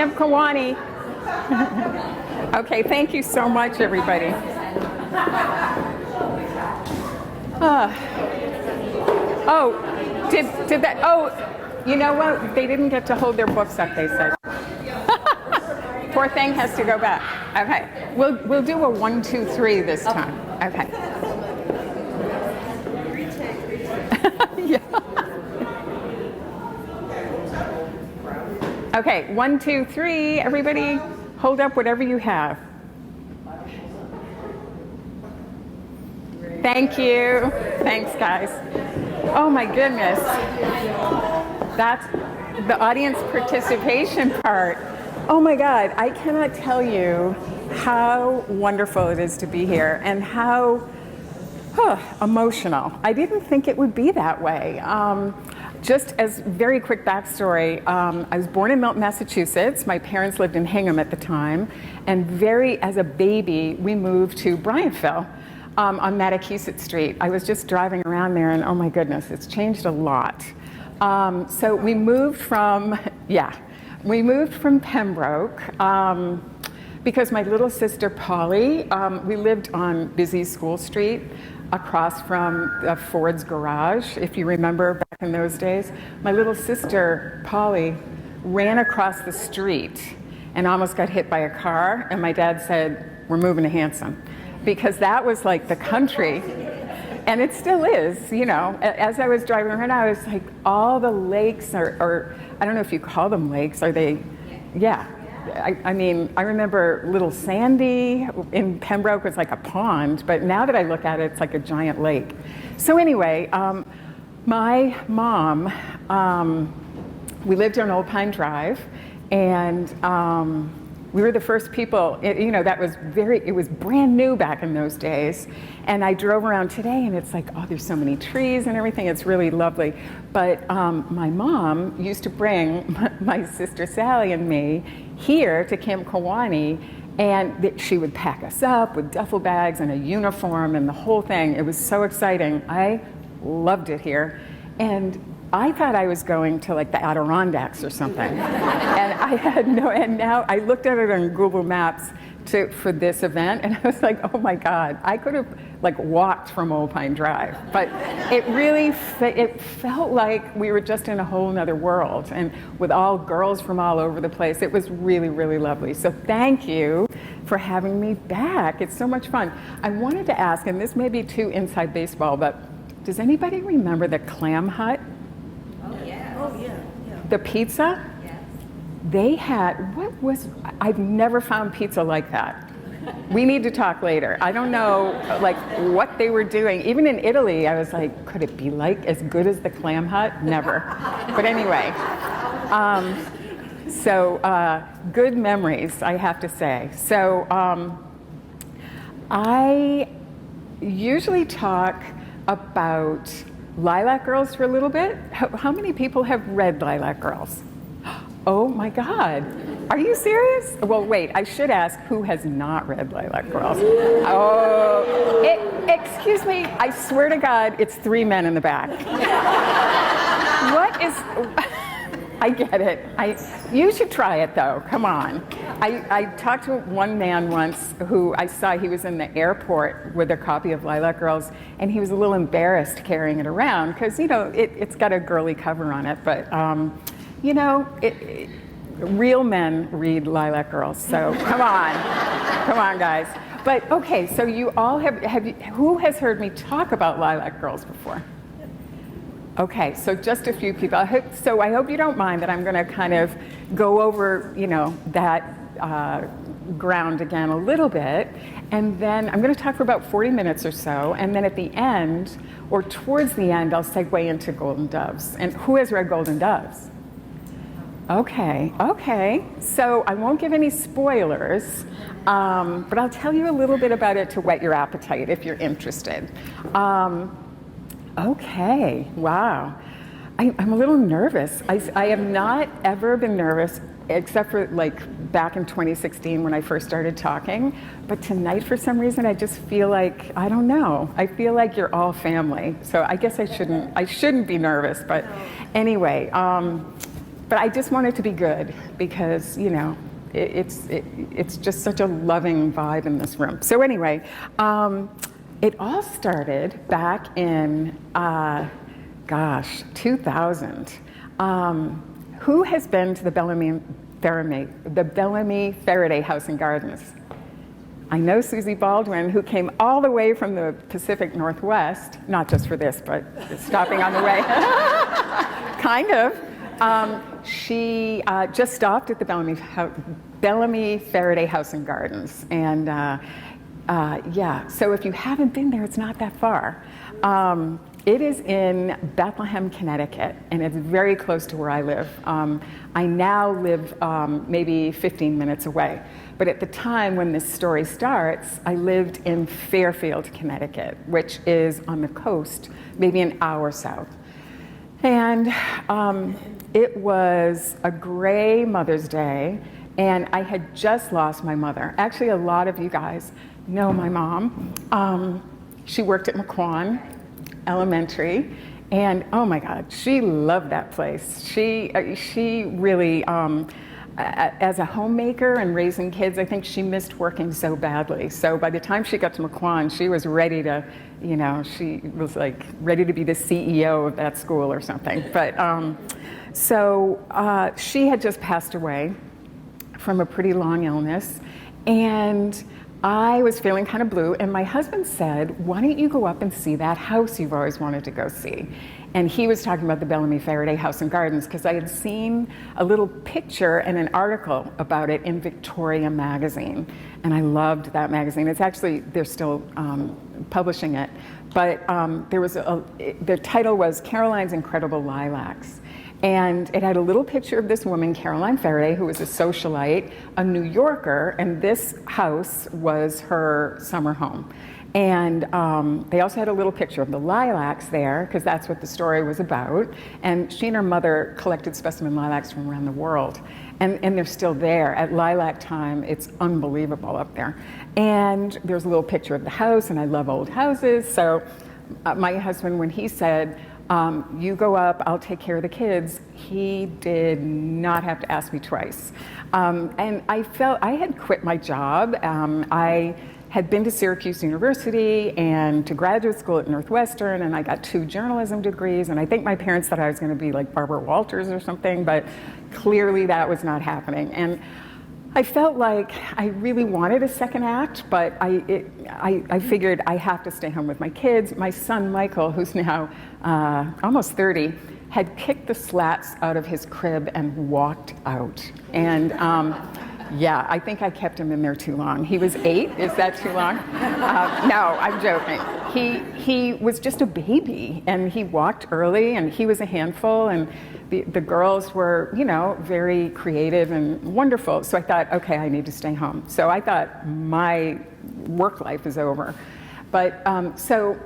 Camp Kiwanee. Okay, thank you so much, everybody. Did that? Oh, you know what? They didn't get to hold their books up, they said. Poor thing has to go back. Okay, we'll do a 1, 2, 3 this time. Okay. Yeah. Okay, 1, 2, 3. Everybody, hold up whatever you have. Thank you. Thanks, guys. Oh my goodness. That's the audience participation part. Oh my God, I cannot tell you how wonderful it is to be here and how emotional. I didn't think it would be that way. Just as very quick backstory, I was born in Milton, Massachusetts. My parents lived in Hingham at the time. And as a baby, we moved to Bryantville on Mattakeesit Street. I was just driving around there and oh my goodness, it's changed a lot. So we moved from Pembroke because my little sister Polly, we lived on busy School Street across from Ford's garage, if you remember back in those days. My little sister Polly ran across the street and almost got hit by a car, and my dad said, "We're moving to Hanson," because that was like the country. And it still is, you know. As I was driving around, I was like, all the lakes or I don't know if you call them lakes, are they? Yeah. I mean, I remember Little Sandy in Pembroke was like a pond, but now that I look at it, it's like a giant lake. So anyway, my mom, we lived on Old Pine Drive, and we were the first people, you know, it was brand new back in those days. And I drove around today and it's like, oh, there's so many trees and everything. It's really lovely. But my mom used to bring my sister Sally and me here to Camp Kiwanee, and she would pack us up with duffel bags and a uniform and the whole thing. It was so exciting. I loved it here. And I thought I was going to like the Adirondacks or something. And now I looked at it on Google Maps for this event, and I was like, oh my God, I could have like walked from Old Pine Drive. But it really, it felt like we were just in a whole nother world, and with all girls from all over the place. It was really, really lovely. So thank you for having me back. It's so much fun. I wanted to ask, and this may be too inside baseball, but does anybody remember the Clam Hut? The pizza? Yes. They had, I've never found pizza like that. We need to talk later. I don't know like what they were doing. Even in Italy, I was like, could it be like as good as the Clam Hut? Never. But anyway, good memories, I have to say. So I usually talk about Lilac Girls for a little bit. How many people have read Lilac Girls? Oh my God. Are you serious? Well, wait, I should ask who has not read Lilac Girls. Oh, excuse me, I swear to God, it's 3 men in the back. What is, I get it. You should try it though, come on. I talked to one man once who I saw, he was in the airport with a copy of Lilac Girls, and he was a little embarrassed carrying it around because, you know, it's got a girly cover on it, but, you know, real men read Lilac Girls, so come on guys. But okay, so you all who has heard me talk about Lilac Girls before? Okay, so just a few people. I hope you don't mind that I'm going to kind of go over, you know, that ground again a little bit, and then I'm going to talk for about 40 minutes or so, and then at the end, or towards the end, I'll segue into Golden Doves. And who has read Golden Doves? Okay. So I won't give any spoilers, but I'll tell you a little bit about it to whet your appetite if you're interested. Okay, wow. I'm a little nervous. I have not ever been nervous except for like back in 2016 when I first started talking. But tonight, for some reason, I just feel like, I don't know. I feel like you're all family. So I guess I shouldn't be nervous. But anyway, but but I just want it to be good because, you know, it's just such a loving vibe in this room. So anyway, it all started back in, 2000. Who has been to the Bellamy Faraday House and Gardens? I know Susie Baldwin, who came all the way from the Pacific Northwest, not just for this, but stopping on the way, kind of. She just stopped at the Bellamy Faraday House and Gardens. And yeah, so if you haven't been there, it's not that far. It is in Bethlehem, Connecticut, and it's very close to where I live. I now live maybe 15 minutes away. But at the time when this story starts, I lived in Fairfield, Connecticut, which is on the coast, maybe an hour south. And it was a gray Mother's Day, and I had just lost my mother. Actually, a lot of you guys know my mom. She worked at McQuon Elementary, and oh my God, she loved that place. She really, as a homemaker and raising kids, I think she missed working so badly. So by the time she got to McQuon, she was ready to, you know, she was like ready to be the CEO of that school or something. But so she had just passed away from a pretty long illness, and I was feeling kind of blue, and my husband said, why don't you go up and see that house you've always wanted to go see? And he was talking about the Bellamy Faraday House and Gardens, because I had seen a little picture and an article about it in Victoria magazine, and I loved that magazine. It's actually, they're still publishing it, but there was the title was Caroline's Incredible Lilacs. And it had a little picture of this woman, Caroline Faraday, who was a socialite, a New Yorker, and this house was her summer home. And they also had a little picture of the lilacs there, because that's what the story was about. And she and her mother collected specimen lilacs from around the world. And they're still there. At lilac time, it's unbelievable up there. And there's a little picture of the house, and I love old houses. So my husband, when he said, you go up, I'll take care of the kids, he did not have to ask me twice. And I felt I had quit my job. I had been to Syracuse University and to graduate school at Northwestern, and I got 2 journalism degrees, and I think my parents thought I was going to be like Barbara Walters or something, but clearly that was not happening. And I felt like I really wanted a second act, but I figured I have to stay home with my kids. My son, Michael, who's now almost 30, had kicked the slats out of his crib and walked out. And yeah, I think I kept him in there too long. He was 8, is that too long? No, I'm joking. He was just a baby, and he walked early, and he was a handful, and the girls were, you know, very creative and wonderful. So I thought, okay, I need to stay home. So I thought my work life is over. But so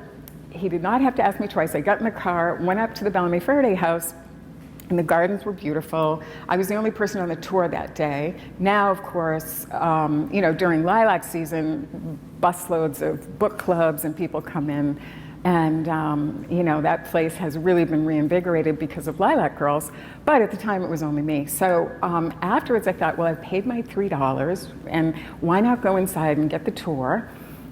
he did not have to ask me twice. I got in the car, went up to the Bellamy Faraday house, and the gardens were beautiful. I was the only person on the tour that day. Now, of course, you know, during lilac season, busloads of book clubs and people come in. And, you know, that place has really been reinvigorated because of Lilac Girls, but at the time it was only me. So afterwards I thought, well, I've paid my $3, and why not go inside and get the tour?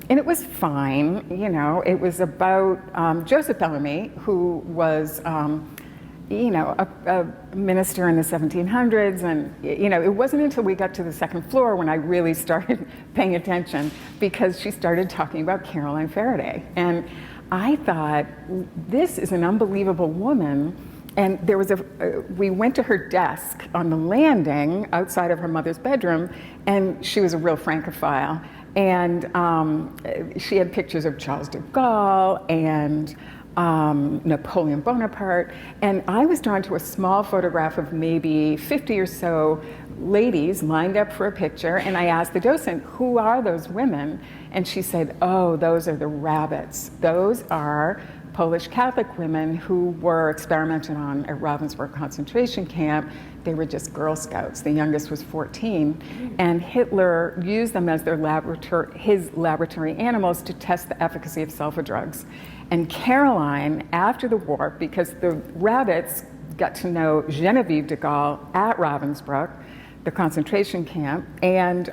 And it was fine, you know. It was about Joseph Bellamy, who was, you know, a minister in the 1700s, and, you know, it wasn't until we got to the second floor when I really started paying attention, because she started talking about Caroline Faraday. And I thought, this is an unbelievable woman. And there was we went to her desk on the landing outside of her mother's bedroom, and she was a real Francophile. And she had pictures of Charles de Gaulle and Napoleon Bonaparte. And I was drawn to a small photograph of maybe 50 or so ladies lined up for a picture, and I asked the docent, who are those women? And she said, oh, those are the rabbits. Those are Polish Catholic women who were experimented on at Ravensbrück concentration camp. They were just Girl Scouts. The youngest was 14. And Hitler used them as his laboratory animals to test the efficacy of sulfa drugs. And Caroline, after the war, because the rabbits got to know Genevieve de Gaulle at Ravensbrück, the concentration camp. And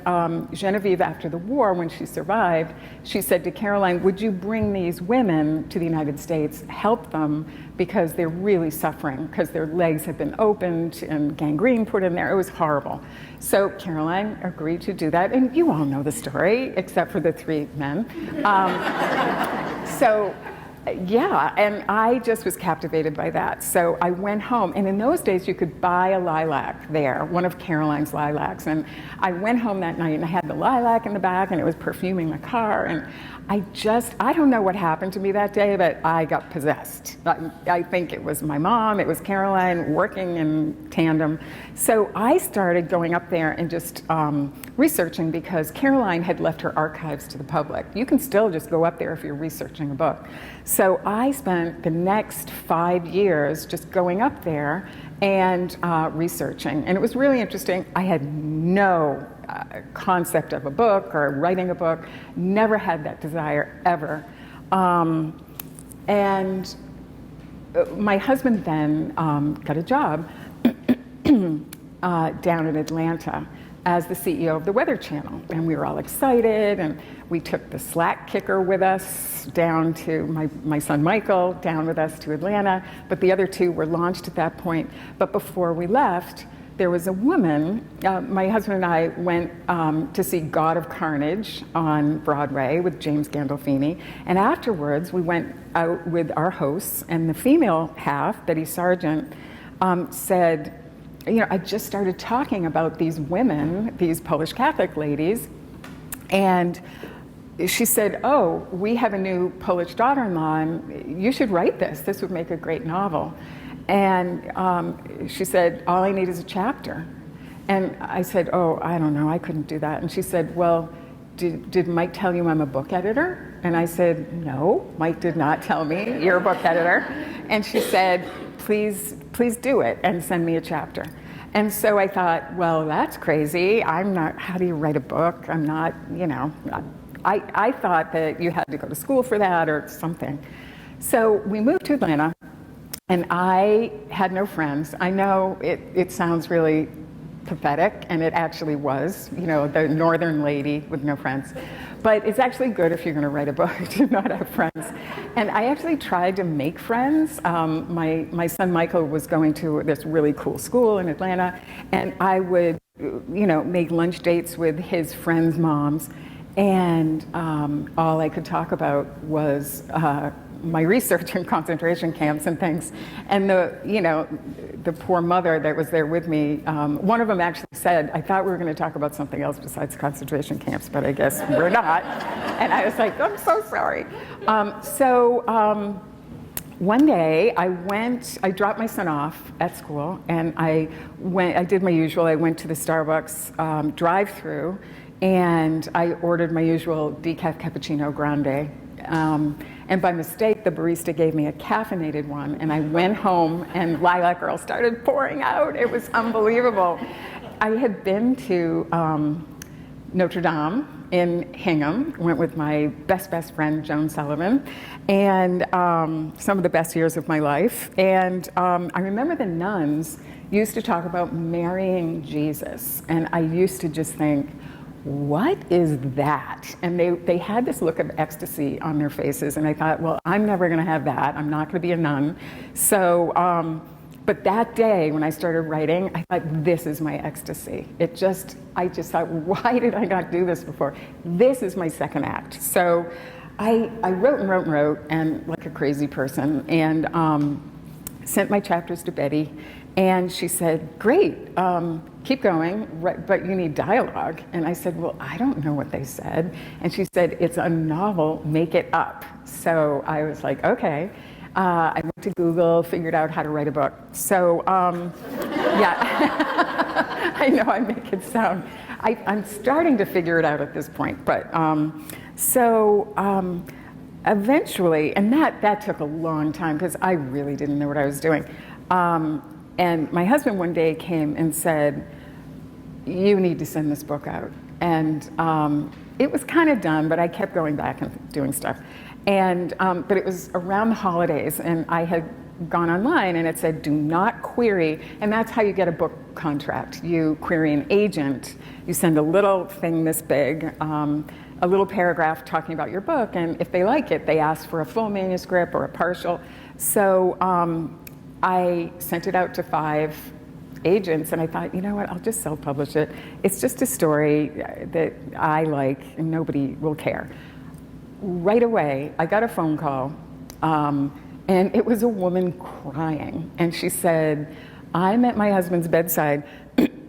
Genevieve, after the war, when she survived, she said to Caroline, would you bring these women to the United States, help them, because they're really suffering, because their legs have been opened and gangrene put in there. It was horrible. So Caroline agreed to do that. And you all know the story, except for the 3 men. Yeah, and I just was captivated by that. So I went home, and in those days you could buy a lilac there, one of Caroline's lilacs. And I went home that night and I had the lilac in the back and it was perfuming the car. And I don't know what happened to me that day, but I got possessed. I think it was my mom, it was Caroline working in tandem. So I started going up there and just researching, because Caroline had left her archives to the public. You can still just go up there if you're researching a book. So I spent the next 5 years just going up there and researching. And it was really interesting. I had no concept of a book or writing a book, never had that desire ever. And my husband then got a job down in Atlanta as the CEO of the Weather Channel. And we were all excited, and we took the slack kicker with us down to my son Michael, down with us to Atlanta, but the other 2 were launched at that point. But before we left, there was a woman, my husband and I went to see God of Carnage on Broadway with James Gandolfini, and afterwards we went out with our hosts, and the female half, Betty Sargent, said, you know, I just started talking about these women, these Polish Catholic ladies, and she said, oh, we have a new Polish daughter-in-law, and you should write this. This would make a great novel. And she said, all I need is a chapter. And I said, oh, I don't know, I couldn't do that. And she said, well, did Mike tell you I'm a book editor? And I said, no, Mike did not tell me you're a book editor. And she said, please do it and send me a chapter. And so I thought, well, that's crazy. I'm not, how do you write a book? I'm not, you know, I thought that you had to go to school for that or something. So we moved to Atlanta, and I had no friends. I know it sounds really pathetic, and it actually was, you know, the northern lady with no friends. But it's actually good if you're going to write a book to not have friends. And I actually tried to make friends. My son Michael was going to this really cool school in Atlanta, and I would, you know, make lunch dates with his friends' moms, and all I could talk about was my research in concentration camps and things. And the poor mother that was there with me, one of them actually said, I thought we were going to talk about something else besides concentration camps, but I guess we're not. And I was like, I'm so sorry. One day I dropped my son off at school, and I did my usual. I went to the Starbucks drive-through, and I ordered my usual decaf cappuccino grande. And by mistake, the barista gave me a caffeinated one, and I went home and Lilac Girl started pouring out. It was unbelievable. I had been to Notre Dame in Hingham, went with my best friend, Joan Sullivan, and some of the best years of my life. And I remember the nuns used to talk about marrying Jesus, and I used to just think, what is that? And they had this look of ecstasy on their faces, and I thought, well, I'm never going to have that. I'm not going to be a nun. So, but that day when I started writing, I thought, this is my ecstasy. I just thought, why did I not do this before? This is my second act. So I wrote, and like a crazy person, and sent my chapters to Betty. And she said, great, keep going, but you need dialogue. And I said, well, I don't know what they said. And she said, it's a novel, make it up. So I was like, okay. I went to Google, figured out how to write a book. So, yeah, I know I make it sound, I'm starting to figure it out at this point. But eventually, and that took a long time because I really didn't know what I was doing. And my husband one day came and said, you need to send this book out. And it was kind of done, but I kept going back and doing stuff. And but it was around the holidays, and I had gone online and it said, do not query, and that's how you get a book contract. You query an agent, you send a little thing this big, a little paragraph talking about your book, and if they like it, they ask for a full manuscript or a partial. So I sent it out to 5 agents, and I thought, you know what, I'll just self-publish it. It's just a story that I like, and nobody will care. Right away, I got a phone call, and it was a woman crying, and she said, I'm at my husband's bedside.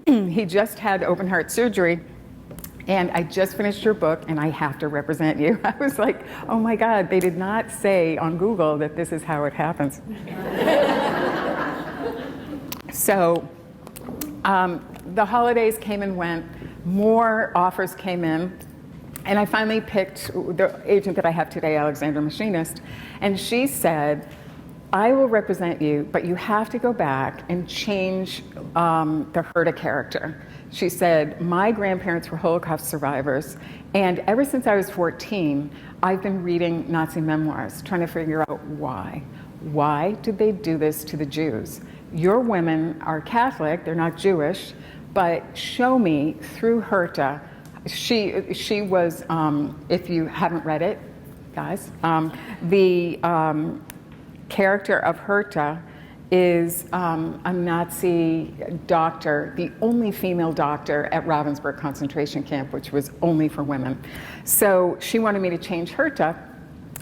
He just had open heart surgery, and I just finished your book, and I have to represent you. I was like, oh my God, they did not say on Google that this is how it happens. So the holidays came and went, more offers came in, and I finally picked the agent that I have today, Alexandra Machinist, and she said, I will represent you, but you have to go back and change the Herta character. She said, my grandparents were Holocaust survivors, and ever since I was 14, I've been reading Nazi memoirs, trying to figure out why. Why did they do this to the Jews? Your women are Catholic, they're not Jewish, but show me through Herta. She was, if you haven't read it, guys, the character of Herta is a Nazi doctor, the only female doctor at Ravensbrück concentration camp, which was only for women. So she wanted me to change Herta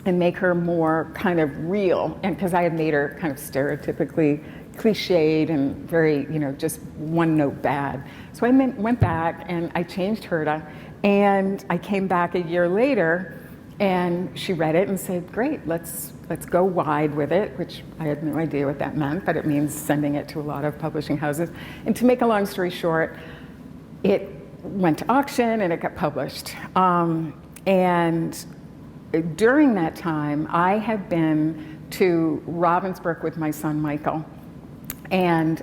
and make her more kind of real, and because I had made her kind of stereotypically cliched and very, just one note bad. So I went back and I changed Herta, and I came back a year later, and she read it and said, great, let's go wide with it, which I had no idea what that meant, but it means sending it to a lot of publishing houses. And to make a long story short, it went to auction and it got published. And during that time, I had been to Ravensbrück with my son Michael, and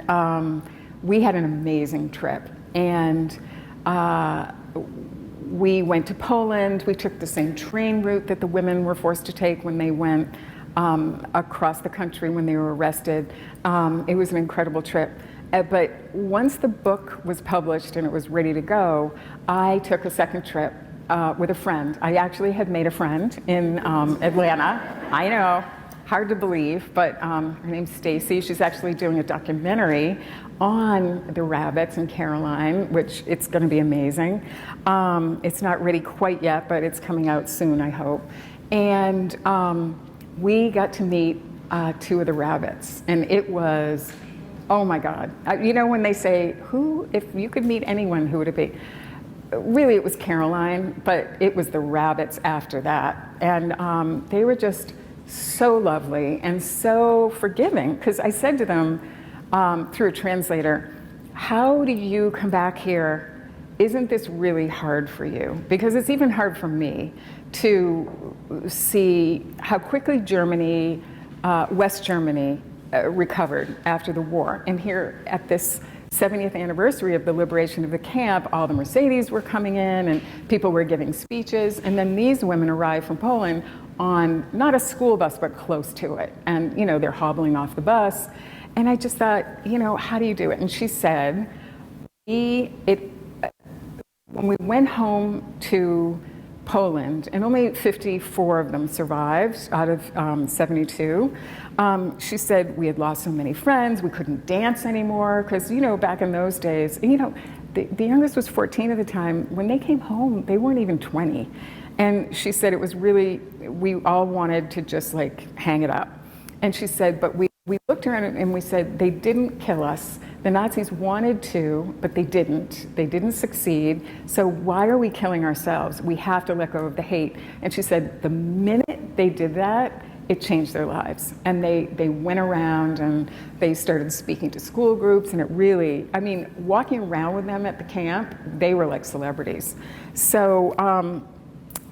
we had an amazing trip. And we went to Poland. We took the same train route that the women were forced to take when they went across the country when they were arrested. It was an incredible trip. But once the book was published and it was ready to go, I took a second trip with a friend. I actually had made a friend in Atlanta. I know, hard to believe, but her name's Stacy. She's actually doing a documentary on the rabbits in Caroline, which it's going to be amazing. It's not ready quite yet, but it's coming out soon, I hope. And we got to meet 2 of the rabbits, and it was, oh my God. When they say, if you could meet anyone, who would it be? Really, it was Caroline, but it was the rabbits after that. And they were just so lovely and so forgiving, because I said to them through a translator, how do you come back here? Isn't this really hard for you? Because it's even hard for me to see how quickly Germany, West Germany, recovered after the war. And here at this 70th anniversary of the liberation of the camp, all the Mercedes were coming in and people were giving speeches. And then these women arrived from Poland on not a school bus, but close to it. And, they're hobbling off the bus. And I just thought, how do you do it? And she said, when we went home to Poland, and only 54 of them survived out of 72. She said we had lost so many friends, we couldn't dance anymore, because, back in those days, the youngest was 14 at the time. When they came home, they weren't even 20. And she said it was really, we all wanted to just hang it up. And she said, but we looked around and we said, they didn't kill us. The Nazis wanted to, but they didn't. They didn't succeed. So why are we killing ourselves? We have to let go of the hate. And she said, the minute they did that, it changed their lives. And they went around and they started speaking to school groups, and it really, walking around with them at the camp, they were like celebrities. So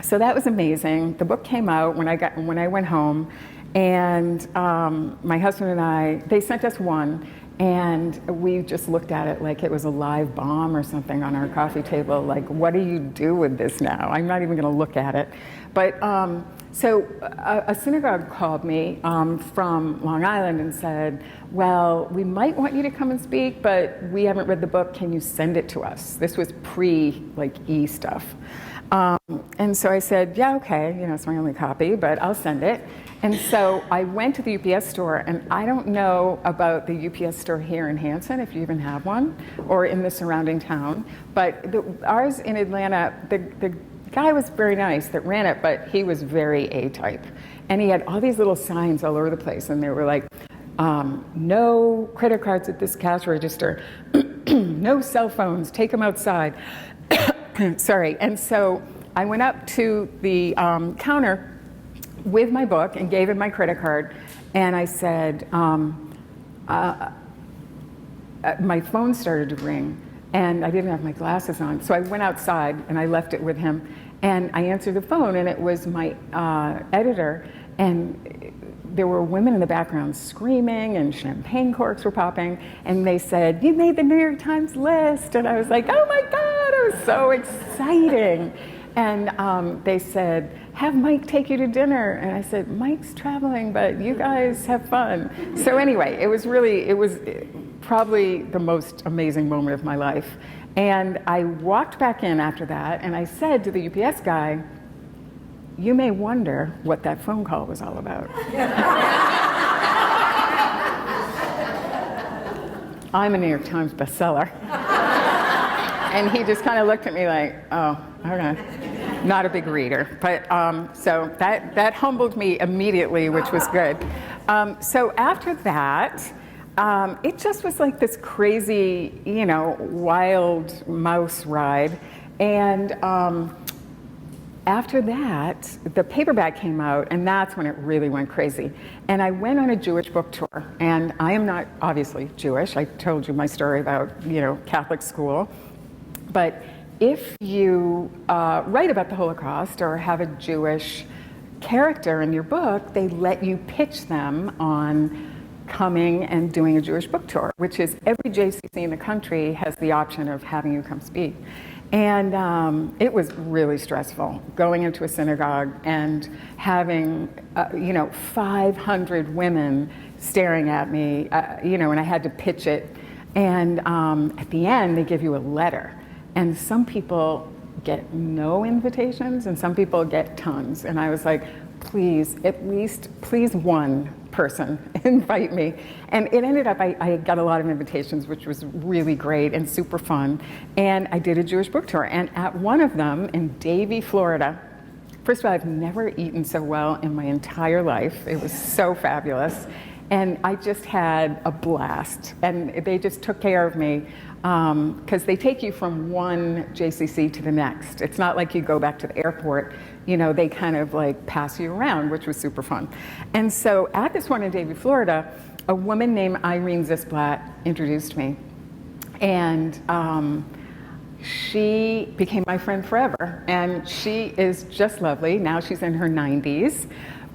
that was amazing. The book came out when I went home, and my husband and I, they sent us one, And we just looked at it like it was a live bomb or something on our coffee table. Like, what do you do with this now? I'm not even going to look at it. But so a synagogue called me from Long Island and said, well, we might want you to come and speak, but we haven't read the book. Can you send it to us? This was pre stuff. And so I said, yeah, okay, it's my only copy, but I'll send it. And so I went to the UPS store, and I don't know about the UPS store here in Hanson, if you even have one, or in the surrounding town, but ours in Atlanta, the guy was very nice that ran it, but he was very A-type. And he had all these little signs all over the place, and they were like, no credit cards at this cash register, no cell phones, take them outside. Sorry. And so I went up to the counter with my book and gave him my credit card, and I said, my phone started to ring, and I didn't have my glasses on. So I went outside and I left it with him, and I answered the phone, and it was my editor, and there were women in the background screaming, and champagne corks were popping, and they said, you made the New York Times list. And I was like, oh my God, it was so exciting. And they said, have Mike take you to dinner. And I said, Mike's traveling, but you guys have fun. So anyway, it was probably the most amazing moment of my life. And I walked back in after that, and I said to the UPS guy, you may wonder what that phone call was all about. I'm a New York Times bestseller. And he just kind of looked at me like, oh, okay. Not a big reader. But so that humbled me immediately, which was good. So after that, it just was like this crazy, wild mouse ride. And after that, the paperback came out, and that's when it really went crazy. And I went on a Jewish book tour, and I am not obviously Jewish. I told you my story about, Catholic school. But if you write about the Holocaust or have a Jewish character in your book, they let you pitch them on coming and doing a Jewish book tour, which is every JCC in the country has the option of having you come speak. And it was really stressful going into a synagogue and having, 500 women staring at me, and I had to pitch it. And at the end, they give you a letter. And some people get no invitations, and some people get tons. And I was like, please one person invite me. And it ended up, I got a lot of invitations, which was really great and super fun. And I did a Jewish book tour. And at one of them in Davie, Florida, first of all, I've never eaten so well in my entire life. It was so fabulous. And I just had a blast. And they just took care of me. Because they take you from one JCC to the next. It's not like you go back to the airport. They kind of like pass you around, which was super fun. And so at this one in Davie, Florida, a woman named Irene Zisblatt introduced me. And she became my friend forever. And she is just lovely. Now she's in her 90s.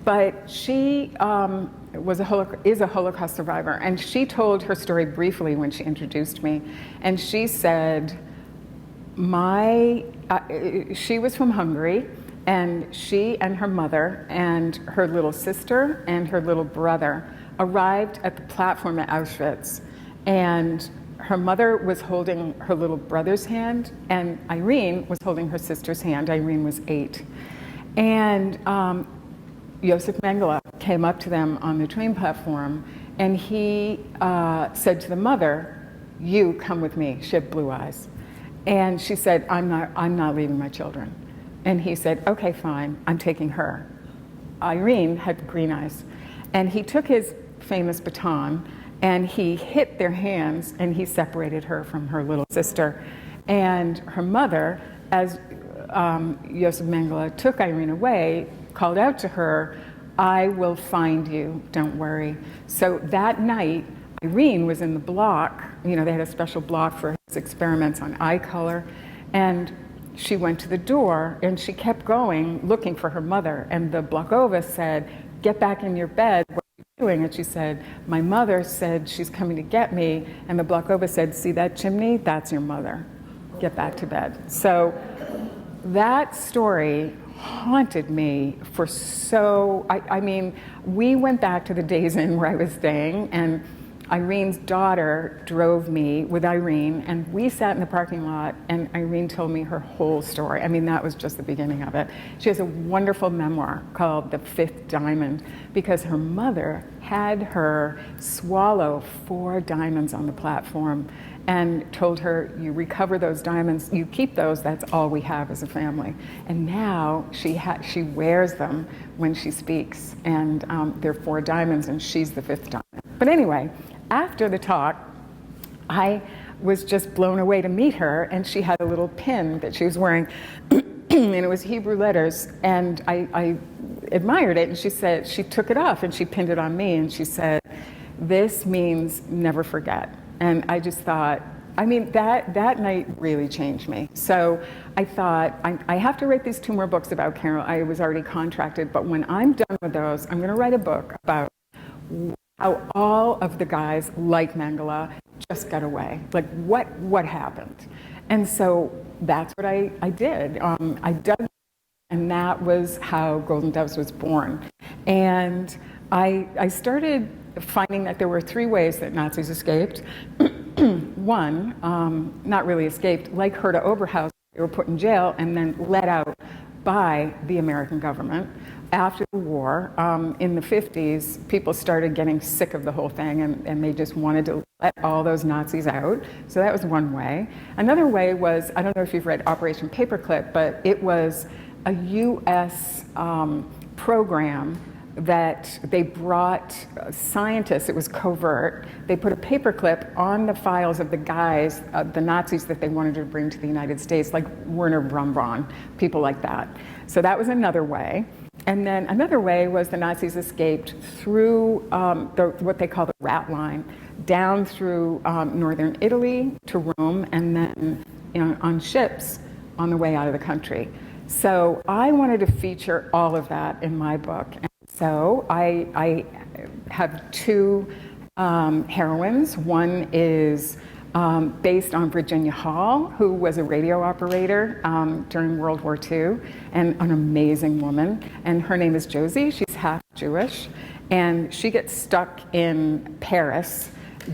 But she is a Holocaust survivor, and she told her story briefly when she introduced me. And she said, she was from Hungary, and she and her mother and her little sister and her little brother arrived at the platform at Auschwitz. And her mother was holding her little brother's hand, and Irene was holding her sister's hand. Irene was 8. And Joseph Mengele came up to them on the train platform, and he said to the mother, you come with me. She had blue eyes. And she said, I'm not leaving my children. And he said, okay, fine, I'm taking her. Irene had green eyes. And he took his famous baton, and he hit their hands, and he separated her from her little sister. And her mother, as Joseph Mengele took Irene away, called out to her, I will find you, don't worry. So that night, Irene was in the block. They had a special block for his experiments on eye color. And she went to the door, and she kept going, looking for her mother. And the Blokova said, get back in your bed. What are you doing? And she said, my mother said she's coming to get me. And the Blokova said, see that chimney? That's your mother. Get back to bed. So that story haunted me for I mean, we went back to the Days Inn where I was staying, and Irene's daughter drove me with Irene, and we sat in the parking lot, and Irene told me her whole story. I mean, that was just the beginning of it. She has a wonderful memoir called The Fifth Diamond, because her mother had her swallow 4 diamonds on the platform and told her, you recover those diamonds, you keep those, that's all we have as a family. And now she wears them when she speaks, and they're 4 diamonds, and she's the 5th diamond. But anyway, after the talk, I was just blown away to meet her, and she had a little pin that she was wearing, and it was Hebrew letters, and I admired it, and she said, she took it off and she pinned it on me, and she said, this means never forget. And I just thought, I mean, that night really changed me. So I thought, I have to write these 2 more books about Carol. I was already contracted, but when I'm done with those, I'm gonna write a book about how all of the guys like Mengele just got away. Like, what happened? And so that's what I did. I dug, and that was how Golden Doves was born. And I started finding that there were 3 ways that Nazis escaped. One, not really escaped, like Herta Oberhaus, they were put in jail and then let out by the American government. After the war, in the 50s, people started getting sick of the whole thing, and they just wanted to let all those Nazis out. So that was one way. Another way was, I don't know if you've read Operation Paperclip, but it was a US program that they brought scientists. It was covert. They put a paperclip on the files of the guys, the Nazis that they wanted to bring to the United States, like Werner Braun, people like that. So that was another way. And then another way was the Nazis escaped through what they call the rat line, down through northern Italy to Rome, and then on ships on the way out of the country. So I wanted to feature all of that in my book. And so I have 2 heroines. One is based on Virginia Hall, who was a radio operator during World War II, and an amazing woman. And her name is Josie. She's half Jewish. And she gets stuck in Paris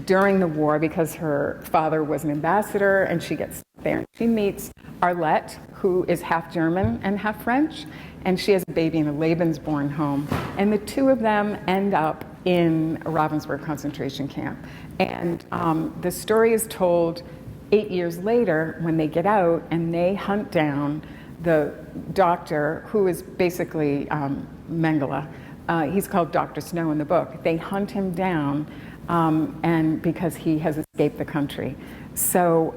during the war because her father was an ambassador, and she gets stuck there. She meets Arlette, who is half German and half French, and she has a baby in a Lebensborn home. And the 2 of them end up in a Ravensbrück concentration camp. And the story is told 8 years later when they get out and they hunt down the doctor who is basically Mengele. He's called Dr. Snow in the book. They hunt him down and because he has escaped the country. So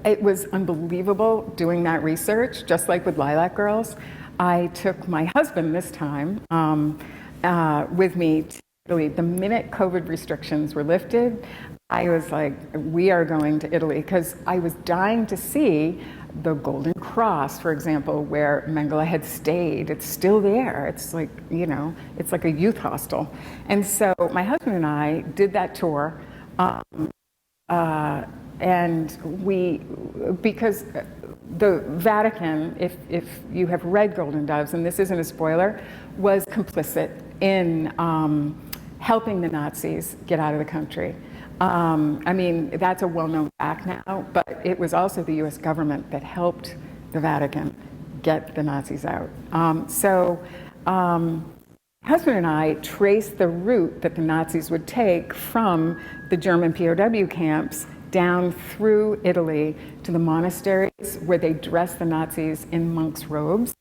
it was unbelievable doing that research, just like with Lilac Girls. I took my husband this time with me to Italy. The minute COVID restrictions were lifted, I was like, we are going to Italy, because I was dying to see the Golden Cross, for example, where Mengele had stayed. It's still there. It's like, it's like a youth hostel. And so my husband and I did that tour. And because the Vatican, if you have read Golden Doves, and this isn't a spoiler, was complicit in helping the Nazis get out of the country. I mean, that's a well-known fact now, but it was also the US government that helped the Vatican get the Nazis out. Husband and I traced the route that the Nazis would take from the German POW camps down through Italy to the monasteries where they dressed the Nazis in monks' robes,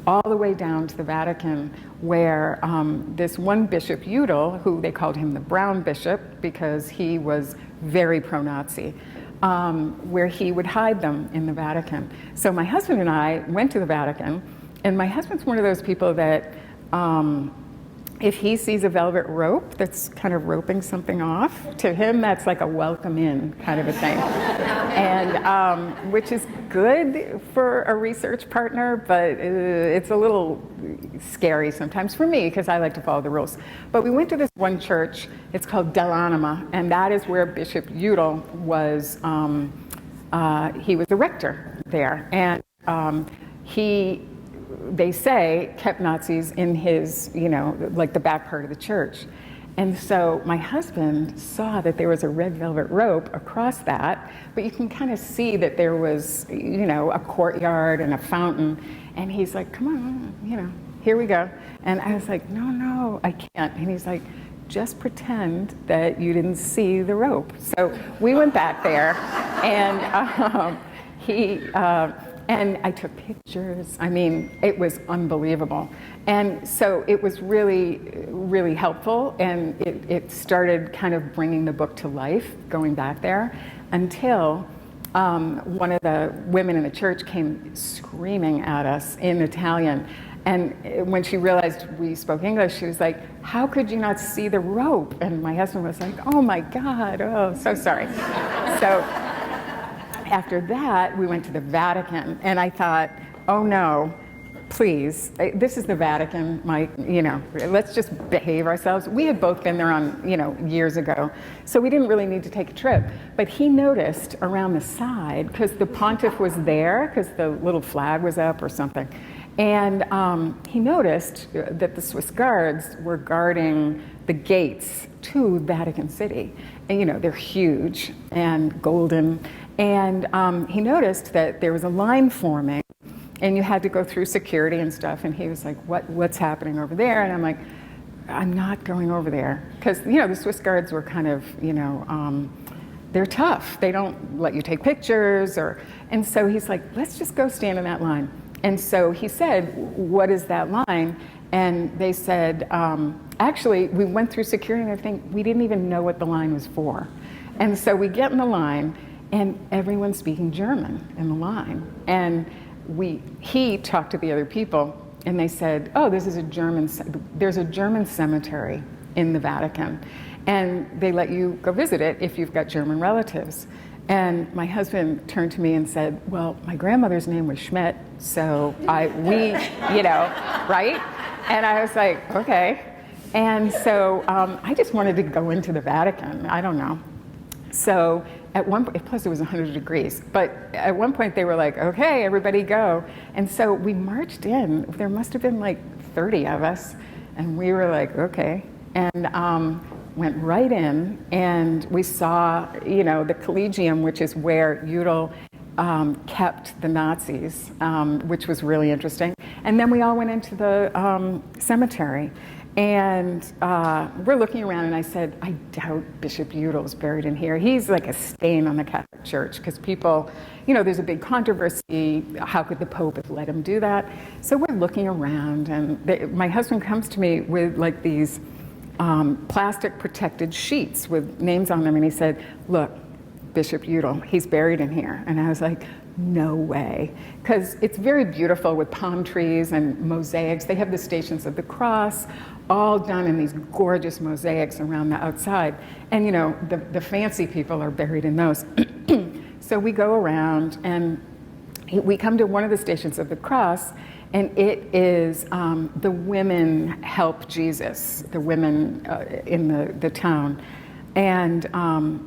all the way down to the Vatican, where this one Bishop Udall, who they called him the Brown Bishop because he was very pro-Nazi, where he would hide them in the Vatican. So my husband and I went to the Vatican, and my husband's one of those people that if he sees a velvet rope that's kind of roping something off, to him that's like a welcome in kind of a thing. And which is good for a research partner, but it's a little scary sometimes for me because I like to follow the rules. But we went to this one church, it's called Del Anima, and that is where Bishop Udall was, he was the rector there. And they say, kept Nazis in his, like the back part of the church. And so my husband saw that there was a red velvet rope across that, but you can kind of see that there was, a courtyard and a fountain. And he's like, come on, here we go. And I was like, no, I can't. And he's like, just pretend that you didn't see the rope. So we went back there, and and I took pictures. I mean, it was unbelievable. And so it was really, really helpful. And it started kind of bringing the book to life, going back there, until one of the women in the church came screaming at us in Italian. And when she realized we spoke English, she was like, how could you not see the rope? And my husband was like, oh my God, oh, so sorry. So after that, we went to the Vatican, and I thought, oh no, please, this is the Vatican, let's just behave ourselves. We had both been there on, years ago, so we didn't really need to take a trip. But he noticed around the side, because the pontiff was there, because the little flag was up or something, and he noticed that the Swiss guards were guarding the gates to Vatican City. And they're huge and golden. And he noticed that there was a line forming, and you had to go through security and stuff. And he was like, what's happening over there? And I'm like, I'm not going over there. Because, the Swiss guards were kind of, they're tough. They don't let you take pictures. And so he's like, let's just go stand in that line. And so he said, what is that line? And they said, actually, we went through security and everything. We didn't even know what the line was for. And so we get in the line, and everyone's speaking German in the line. And he talked to the other people, and they said, oh, there's a German cemetery in the Vatican. And they let you go visit it if you've got German relatives. And my husband turned to me and said, well, my grandmother's name was Schmidt, so right? And I was like, okay. And so I just wanted to go into the Vatican. I don't know. So at one point, plus it was 100 degrees, but at one point they were like, okay, everybody go. And so we marched in. There must have been like 30 of us. And we were like, okay. And went right in, and we saw, the Collegium, which is where Udall kept the Nazis, which was really interesting. And then we all went into the cemetery. And we're looking around, and I said, I doubt Bishop Udall's buried in here. He's like a stain on the Catholic Church, because people, there's a big controversy. How could the Pope have let him do that? So we're looking around, and my husband comes to me with like these plastic protected sheets with names on them, and he said, look, Bishop Udall, he's buried in here. And I was like, no way. Because it's very beautiful with palm trees and mosaics. They have the Stations of the Cross, all done in these gorgeous mosaics around the outside. And the fancy people are buried in those. So we go around, and we come to one of the Stations of the Cross, and it is the women help Jesus, the women in the town. And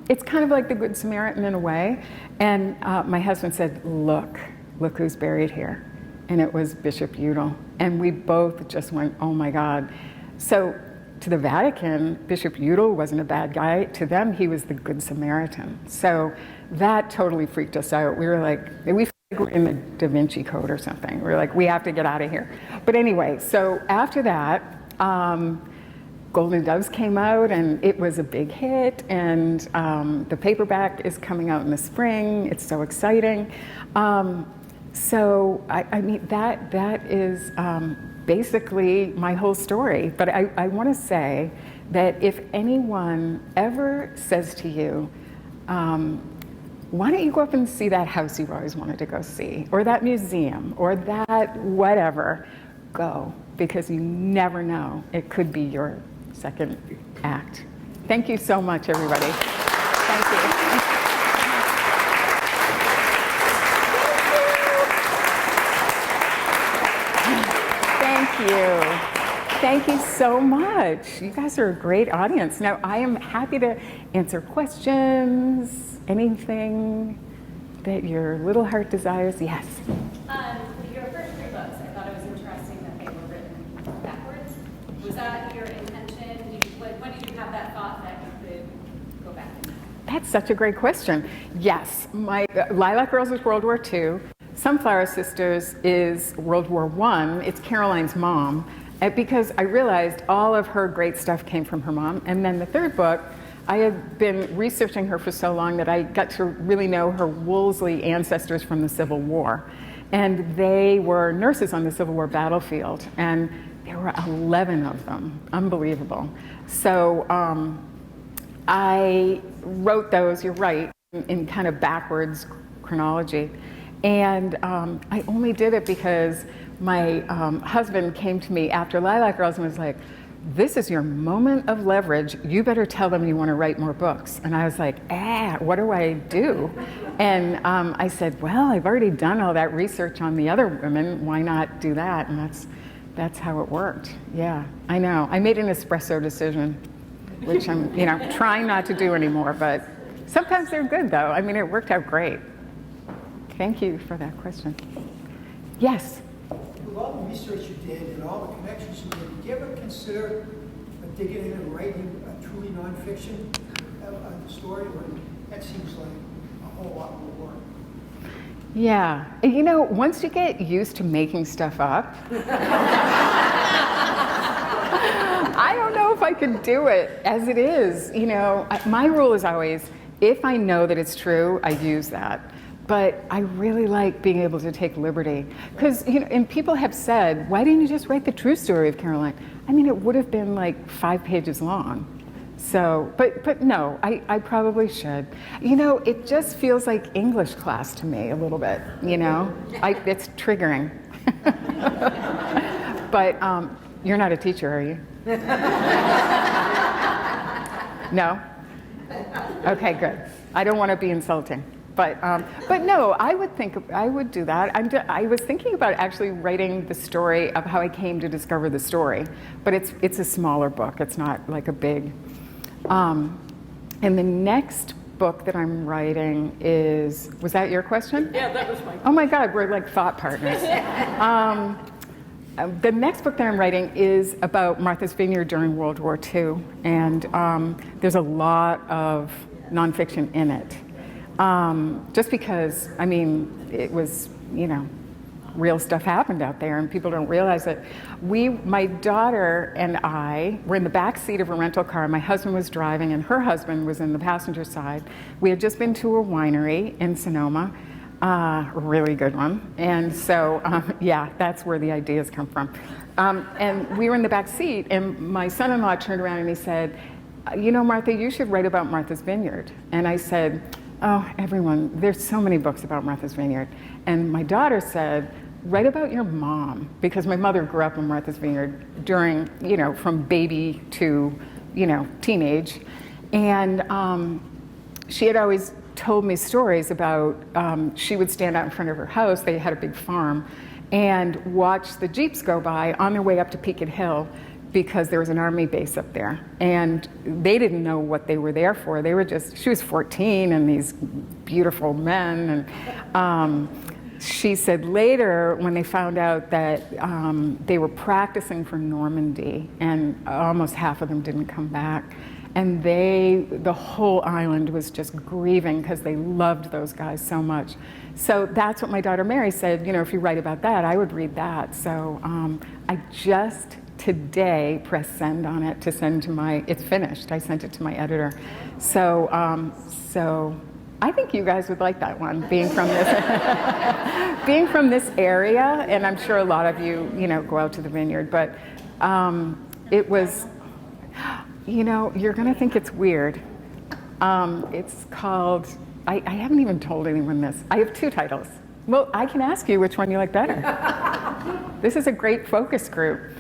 it's kind of like the Good Samaritan in a way. And my husband said, look who's buried here. And it was Bishop Udall. And we both just went, oh my God. So to the Vatican, Bishop Udall wasn't a bad guy. To them, he was the Good Samaritan. So that totally freaked us out. We were like, we were in the Da Vinci Code or something. We were like, we have to get out of here. But anyway, so after that, Golden Doves came out, and it was a big hit, and the paperback is coming out in the spring. It's so exciting. So I mean, that is basically my whole story. But I want to say that if anyone ever says to you, why don't you go up and see that house you've always wanted to go see, or that museum, or that whatever, go. because you never know. It could be your second act. Thank you so much, everybody. Thank you. Thank you. Thank you so much. You guys are a great audience. Now, I am happy to answer questions, anything that your little heart desires. Yes. Your first 3 books, I thought it was interesting that they were written backwards. Was that your intention? When did you have that thought that you could go back? That's such a great question. Yes, my Lilac Girls is World War II. Sunflower Sisters is World War I. It's Caroline's mom, because I realized all of her great stuff came from her mom. And then the third book, I had been researching her for so long that I got to really know her Wolseley ancestors from the Civil War. And they were nurses on the Civil War battlefield, and there were 11 of them. Unbelievable. So I wrote those, you're right, in kind of backwards chronology. And I only did it because my husband came to me after Lilac Girls and was like, this is your moment of leverage. You better tell them you want to write more books. And I was like, what do I do? And I said, well, I've already done all that research on the other women. Why not do that? And that's how it worked. Yeah, I know. I made an espresso decision, which I'm trying not to do anymore. But sometimes they're good, though. I mean, it worked out great. Thank you for that question. Yes? With all the research you did and all the connections you did, did you ever consider digging in and writing a truly nonfiction story? Or that seems like a whole lot more work. Yeah. Once you get used to making stuff up, I don't know if I could do it as it is. My rule is always, if I know that it's true, I use that. But I really like being able to take liberty. Because, and people have said, why didn't you just write the true story of Caroline? I mean, it would have been like 5 pages long. So, but no, I probably should. It just feels like English class to me a little bit, it's triggering. But you're not a teacher, are you? No? Okay, good. I don't want to be insulting. But no, I would do that. I was thinking about actually writing the story of how I came to discover the story, but it's a smaller book. It's not like a big. And the next book that I'm writing was that your question? Yeah, that was my question. Oh my God, we're like thought partners. The next book that I'm writing is about Martha's Vineyard during World War II, and there's a lot of nonfiction in it. Just because, it was, real stuff happened out there and people don't realize it. My daughter and I were in the back seat of a rental car. My husband was driving and her husband was in the passenger side. We had just been to a winery in Sonoma, a really good one. And so, that's where the ideas come from. And we were in the back seat and my son-in-law turned around and he said, Martha, you should write about Martha's Vineyard. And I said, oh, everyone, there's so many books about Martha's Vineyard. And my daughter said, write about your mom, because my mother grew up in Martha's Vineyard during, from baby to, teenage. And she had always told me stories about, she would stand out in front of her house, they had a big farm, and watch the Jeeps go by on their way up to Peaked Hill, because there was an army base up there. And they didn't know what they were there for. They were she was 14 and these beautiful men. And she said later when they found out that they were practicing for Normandy and almost half of them didn't come back. And the whole island was just grieving because they loved those guys so much. So that's what my daughter Mary said, if you write about that, I would read that. So I just today press send on it to send to it's finished. I sent it to my editor. So I think you guys would like that one, being from this area, and I'm sure a lot of you, go out to the vineyard, but it was, you're gonna think it's weird. It's called, I haven't even told anyone this. I have 2 titles. Well, I can ask you which one you like better. This is a great focus group.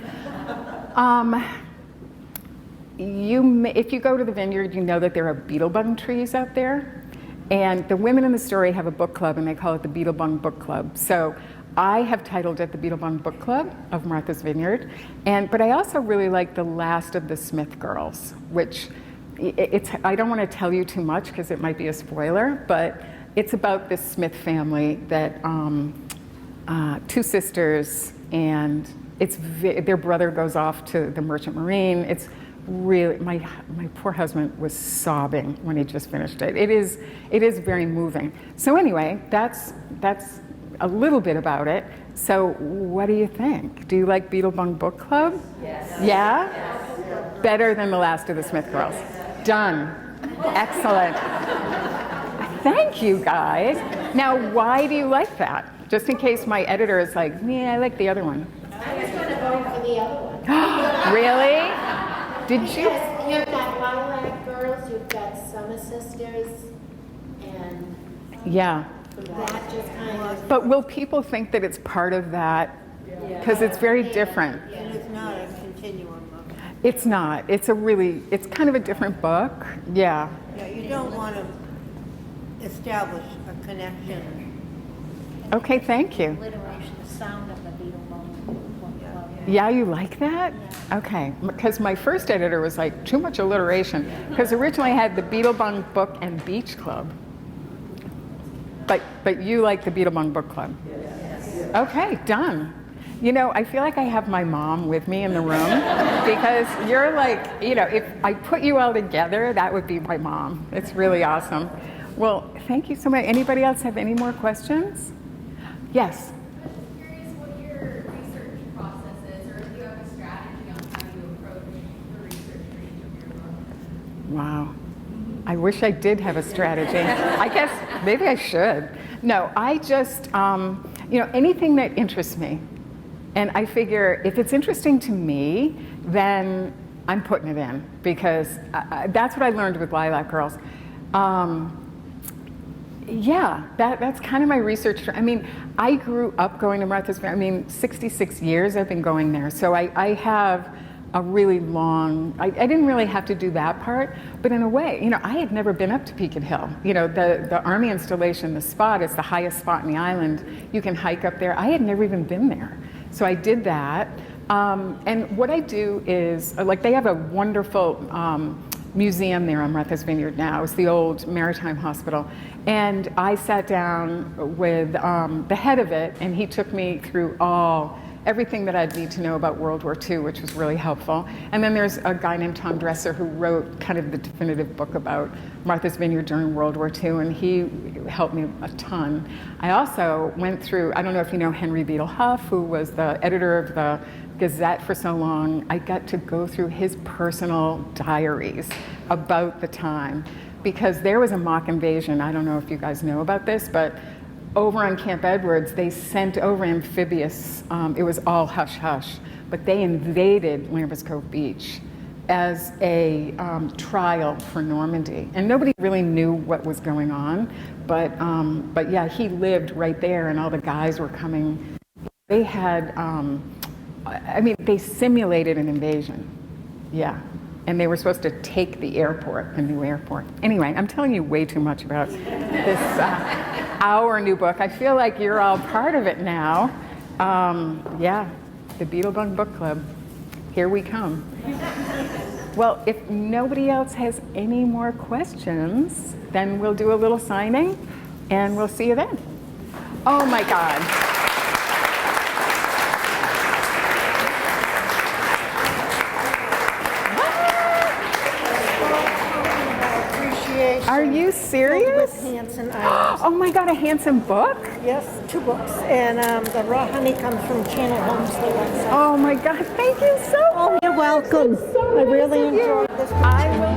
Um, if you go to the vineyard, you know that there are beetlebung trees out there. And the women in the story have a book club, and they call it the Beetlebung Book Club. So I have titled it the Beetlebung Book Club of Martha's Vineyard. But I also really like The Last of the Smith Girls, which I don't want to tell you too much because it might be a spoiler, but it's about this Smith family that two sisters, and their brother goes off to the Merchant Marine. It's really, my poor husband was sobbing when he just finished it. It is very moving. So anyway, that's a little bit about it. So what do you think? Do you like Beetlebung Book Club? Yes. Yeah? Yes. Better than The Last of the Smith Girls. Done. Excellent. Thank you, guys. Now, why do you like that? Just in case my editor is like, yeah, I like the other one. I was going to vote for the other one. Really? Did you? Because you've got Lilac Girls, you've got Summer Sisters, and Yeah. that just kind of... But will people think that it's part of that? Because it's very different. And it's not a continuum of, It's not. It's kind of a different book. Yeah. yeah, you don't want to establish a connection. Okay, thank you. Alliteration, the sound of the Beetlebum Book Club. Yeah, you like that? Okay, because my first editor was like, too much alliteration, because originally I had the Beetlebung Book and Beach Club. But you like the Beetlebung Book Club? Yes. Okay, done. You know, I feel like I have my mom with me in the room because you're like, you know, if I put you all together, that would be my mom. It's really awesome. Well, thank you so much. Anybody else have any more questions? Yes. I'm curious what your research process is, or if you have a strategy on how you approach the research for each of your books. Wow. I wish I did have a strategy. I guess maybe I should. No, I just, you know, anything that interests me. And I figure if it's interesting to me, then I'm putting it in, because that's what I learned with Lilac Girls. Yeah, that's kind of my research. I mean, I grew up going to Martha's Vineyard. I mean, 66 years I've been going there. So I have a really long, I didn't really have to do that part, but in a way, you know, I had never been up to Beacon Hill. You know, the Army installation, the spot, is the highest spot in the island. You can hike up there. I had never even been there. So I did that. And what I do is, like, they have a wonderful museum there on Martha's Vineyard now. It's the old Maritime Hospital. And I sat down with the head of it, and he took me through everything that I'd need to know about World War II, which was really helpful. And then there's a guy named Tom Dresser who wrote kind of the definitive book about Martha's Vineyard during World War II, and he helped me a ton. I also went through, I don't know if you know Henry Beadle Huff, who was the editor of the Gazette for so long. I got to go through his personal diaries about the time, because there was a mock invasion. I don't know if you guys know about this, but over on Camp Edwards, they sent over amphibious, it was all hush-hush, but they invaded Lambert's Cove Beach as a trial for Normandy. And nobody really knew what was going on, but yeah, he lived right there, and all the guys were coming. They had, I mean, they simulated an invasion, yeah. And they were supposed to take the airport, the new airport. Anyway, I'm telling you way too much about this, our new book. I feel like you're all part of it now. Yeah, the Beetlebung Book Club. Here we come. Well, if nobody else has any more questions, then we'll do a little signing, and we'll see you then. Oh my God. Are you serious? With Hanson Islands. Oh my God, a Hanson book? Yes, 2 books. And the raw honey comes from Channel Homestead. Oh my God, thank you so much. Oh, you're welcome. So I really nice of you. enjoyed this. I will